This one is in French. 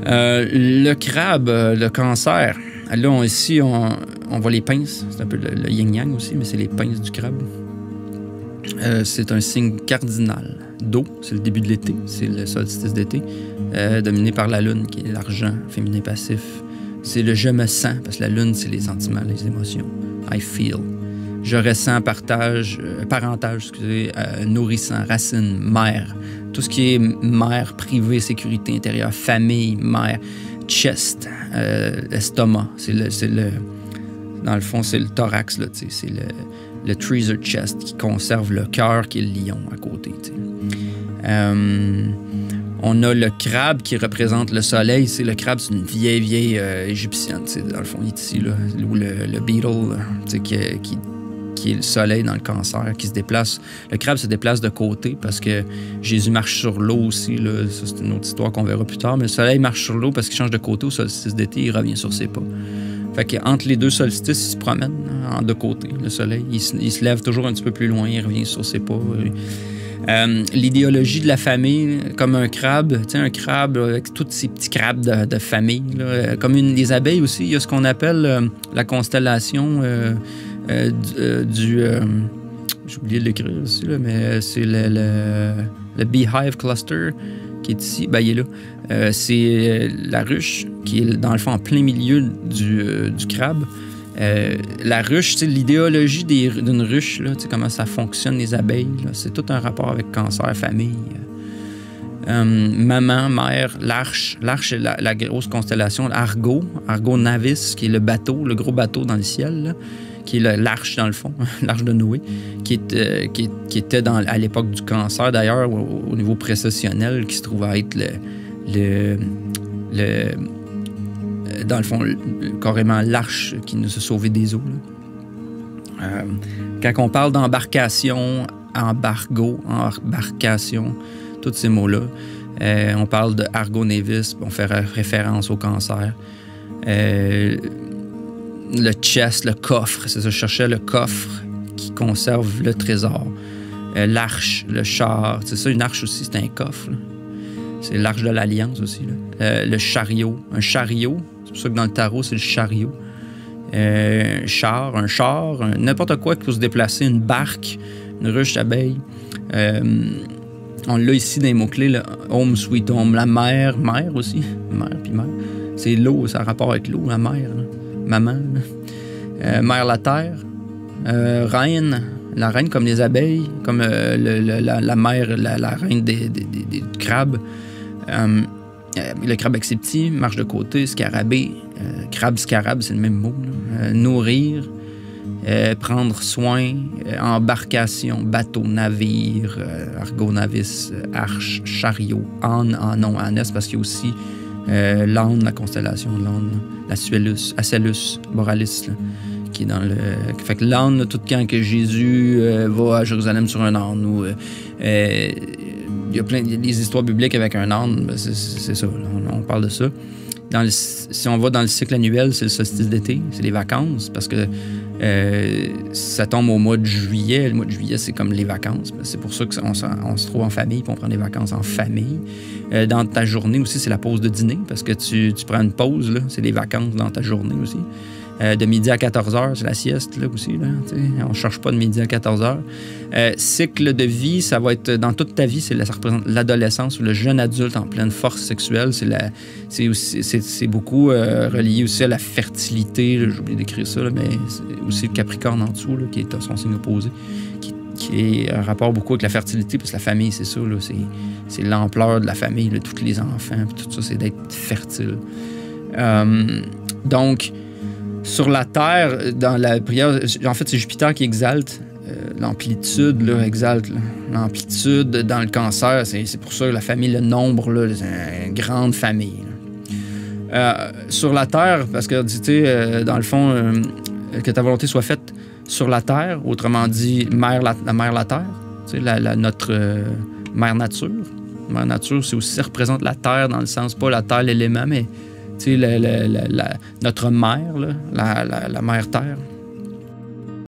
Le crabe, le cancer. Là, ici, on voit les pinces. C'est un peu le yin-yang aussi, mais c'est les pinces du crabe. C'est un signe cardinal d'eau. C'est le début de l'été. C'est le solstice d'été. Dominé par la lune, qui est l'argent féminin passif. C'est le « je me sens », parce que la lune, c'est les sentiments, les émotions. « I feel ». Je ressens, parentage, nourrissant, racine, mère. Tout ce qui est mère, privée, sécurité intérieure, famille, mère, chest, estomac. Dans le fond, c'est le thorax, là, c'est le treasure chest qui conserve le cœur, qui est le lion à côté. On a le crabe qui représente le soleil. Le crabe, c'est une vieille égyptienne. Dans le fond, il est ici, là, où le beetle, qui est le soleil dans le cancer, qui se déplace. Le crabe se déplace de côté parce que Jésus marche sur l'eau aussi. Là. Ça, c'est une autre histoire qu'on verra plus tard. Mais le soleil marche sur l'eau parce qu'il change de côté au solstice d'été. Il revient sur ses pas. Fait qu'entre les deux solstices, il se promène en deux côtés, le soleil. Il se lève toujours un petit peu plus loin. Il revient sur ses pas. L'idéologie de la famille, comme un crabe, un crabe avec tous ces petits crabes de famille. Là. Comme les abeilles aussi, il y a ce qu'on appelle la constellation j'ai oublié de l'écrire aussi, là, mais c'est le Beehive Cluster qui est ici. Ben, il est là. C'est la ruche qui est dans le fond en plein milieu du crabe. La ruche, l'idéologie d'une ruche, là, comment ça fonctionne, les abeilles, c'est tout un rapport avec cancer, famille. Maman, mère, l'arche. L'arche, c'est la grosse constellation. Argo Navis, qui est le bateau, le gros bateau dans le ciel, là, qui est l'arche, dans le fond, l'arche de Noé, qui était à l'époque du cancer, d'ailleurs, au niveau précessionnel, qui se trouve à être dans le fond, carrément l'arche qui nous a sauvés des eaux. Quand on parle d'embarcation, embarcation, tous ces mots-là, on parle de Argo Navis, on fait référence au cancer. Le chest, le coffre, c'est ça, je cherchais le coffre qui conserve le trésor. L'arche, le char, c'est ça, une arche aussi, c'est un coffre. Là. C'est l'arche de l'Alliance aussi. Là. Le chariot, un chariot, c'est pour ça que dans le tarot, c'est le chariot. Un char, n'importe quoi qui peut se déplacer, une barque, une ruche d'abeilles. On l'a ici dans les mots-clés, là, home sweet home, la mère aussi, mère puis mère. C'est l'eau, ça a rapport avec l'eau, la mère, là. Maman, mère la terre, reine, la reine comme les abeilles, comme la mère, la reine des crabes. Le crabe accepti, marche de côté, scarabée, crabe, scarab, c'est le même mot. Nourrir, prendre soin, embarcation, bateau, navire, argo navis, arche, chariot, âne, non, ânesse, parce qu'il y a aussi l'âne, la constellation de l'âne, la Suellus, Acellus, Boralis, là, qui est dans le... Fait que l'âne, tout quand que Jésus va à Jérusalem sur un âne, ou il y a des histoires bibliques avec un âne, c'est ça, on parle de ça. Si on va dans le cycle annuel, c'est le solstice d'été, c'est les vacances, parce que ça tombe au mois de juillet. Le mois de juillet, c'est comme les vacances. C'est pour ça qu'on se trouve en famille, puis on prend des vacances en famille. Dans ta journée aussi, c'est la pause de dîner, parce que tu prends une pause, là, c'est les vacances dans ta journée aussi. De midi à 14h, c'est la sieste là, aussi. Là, on ne cherche pas de midi à 14h. Cycle de vie, ça va être dans toute ta vie, ça représente l'adolescence ou le jeune adulte en pleine force sexuelle. C'est beaucoup relié aussi à la fertilité. J'ai oublié d'écrire ça, là, mais c'est aussi le Capricorne en dessous, là, qui est son signe opposé, qui est un rapport beaucoup avec la fertilité, parce que la famille, c'est ça, là, c'est l'ampleur de la famille, là, tous les enfants, tout ça, c'est d'être fertile. Donc, sur la Terre, dans la prière, en fait, c'est Jupiter qui exalte l'amplitude, là, exalte l'amplitude dans le cancer. C'est pour ça que la famille, le nombre, là, c'est une grande famille. Sur la Terre, parce que, tu sais, dans le fond, que ta volonté soit faite sur la Terre, autrement dit, la mère, la Terre, tu sais, notre mère nature. Mère nature, c'est aussi, ça représente la Terre dans le sens, pas la Terre, l'élément, mais tu sais, notre mère, là, la mère Terre.